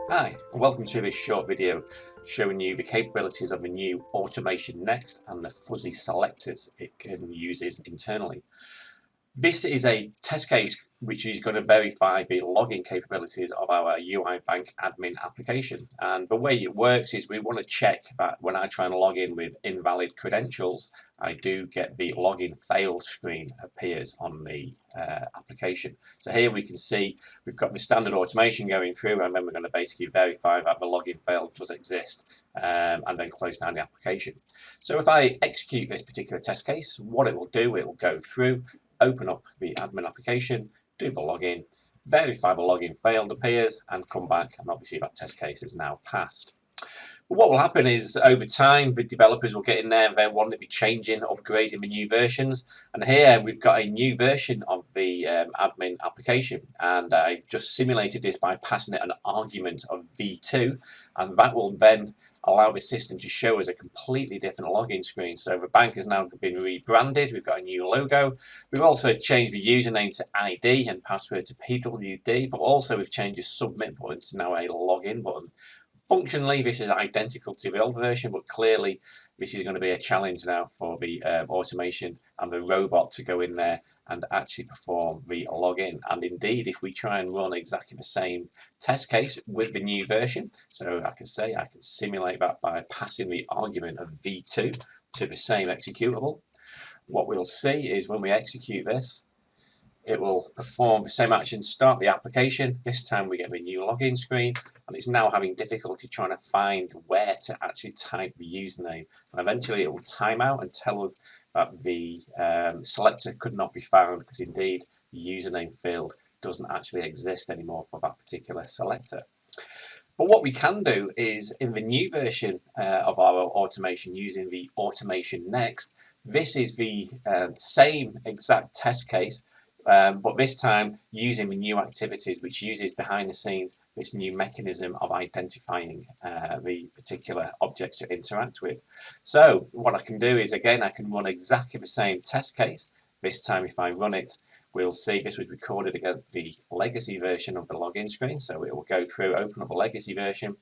Hi, and welcome to this short video showing you the capabilities of the new Automation Next and the fuzzy selectors it can uses internally. This is a test case which is going to verify the login capabilities of our UiPath admin application. And the way it works is we want to check that when I try and log in with invalid credentials, I do get the login failed screen appears on the application. So here we can see we've got the standard automation going through, and then we're going to basically verify that the login failed does exist, and then close down the application. So if I execute this particular test case, what it will do, it will go through, open up the admin application, do the login, verify the login failed appears, and come back, and obviously that test case is now passed. But what will happen is over time the developers will get in there and they'll want to be changing, upgrading the new versions, and here we've got a new version of the admin application, and I just simulated this by passing it an argument of v2, and that will then allow the system to show us a completely different login screen. So the bank has now been rebranded, we've got a new logo, we've also changed the username to ID and password to PWD, but also we've changed the submit button to now a login button. Functionally, this is identical to the old version, but clearly this is going to be a challenge now for the automation and the robot to go in there and actually perform the login. And indeed, if we try and run exactly the same test case with the new version, so I can simulate that by passing the argument of v2 to the same executable. What we'll see is when we execute this, it will perform the same action, start the application. This time we get the new login screen, and it's now having difficulty trying to find where to actually type the username. And eventually it will time out and tell us that the selector could not be found, because indeed the username field doesn't actually exist anymore for that particular selector. But what we can do is, in the new version of our automation using the Automation Next, this is the same exact test case, but this time using the new activities, which uses behind the scenes this new mechanism of identifying the particular objects to interact with. So what I can do is, again, I can run exactly the same test case. This time if I run it, we'll see this was recorded against the legacy version of the login screen. So it will go through, open up the legacy version,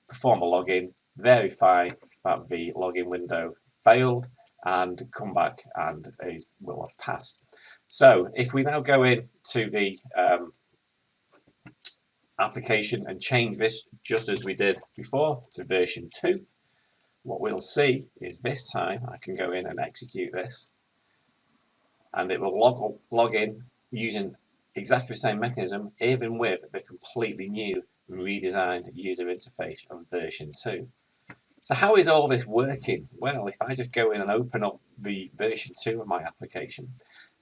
perform a login, verify that the login window failed, and come back and it will have passed. So if we now go in to the application and change this just as we did before to version 2, what we'll see is this time I can go in and execute this, and it will log in using exactly the same mechanism, even with the completely new redesigned user interface of version 2. So how is all this working? Well, if I just go in and open up the version 2 of my application,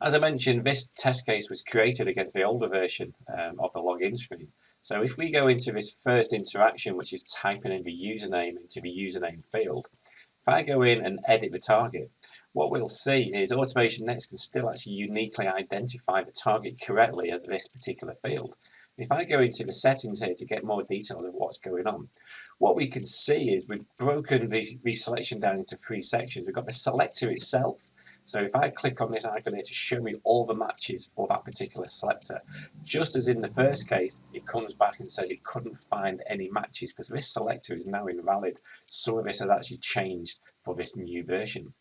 as I mentioned, this test case was created against the older version of the login screen. So if we go into this first interaction, which is typing in the username into the username field, if I go in and edit the target, what we'll see is Automation Next can still actually uniquely identify the target correctly as this particular field. If I go into the settings here to get more details of what's going on, what we can see is we've broken the selection down into 3 sections. We've got the selector itself. So if I click on this icon here to show me all the matches for that particular selector, just as in the first case, it comes back and says it couldn't find any matches because this selector is now invalid. Some of this has actually changed for this new version.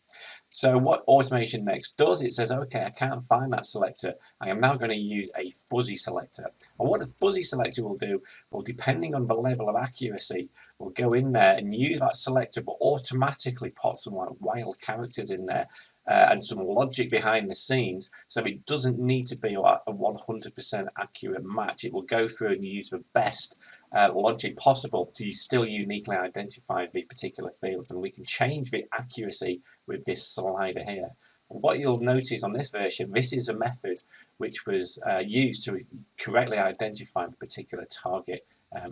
So what Automation Next does, it says, okay, I can't find that selector. I am now going to use a fuzzy selector. And what the fuzzy selector will do, well, depending on the level of accuracy, will go in there and use that selector, but automatically put some like wild characters in there and some logic behind the scenes, so it doesn't need to be a 100% accurate match. It will go through and use the best logic possible to still uniquely identify the particular fields, and we can change the accuracy with this slider here. And what you'll notice on this version, this is a method which was used to correctly identify the particular target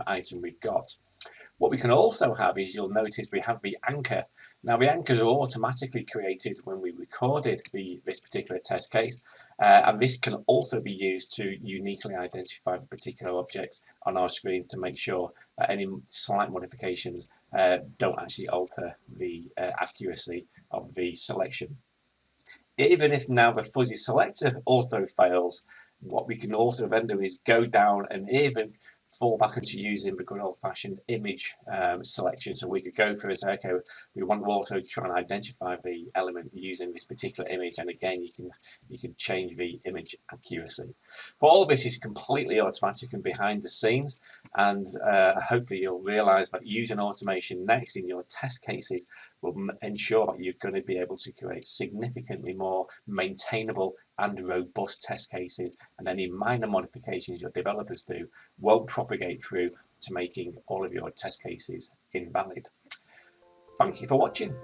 item we've got. What we can also have is, you'll notice we have the anchor. Now the anchors are automatically created when we recorded this particular test case, and this can also be used to uniquely identify the particular objects on our screens to make sure that any slight modifications don't actually alter the accuracy of the selection. Even if now the fuzzy selector also fails, what we can also then do is go down and even fall back into using the good old-fashioned image selection. So we could go through and say, okay, we want to also try and identify the element using this particular image, and again, you can change the image accuracy. But all of this is completely automatic and behind the scenes, and hopefully you'll realize that using automation next in your test cases will ensure that you're going to be able to create significantly more maintainable and robust test cases, and any minor modifications your developers do won't propagate through to making all of your test cases invalid. Thank you for watching.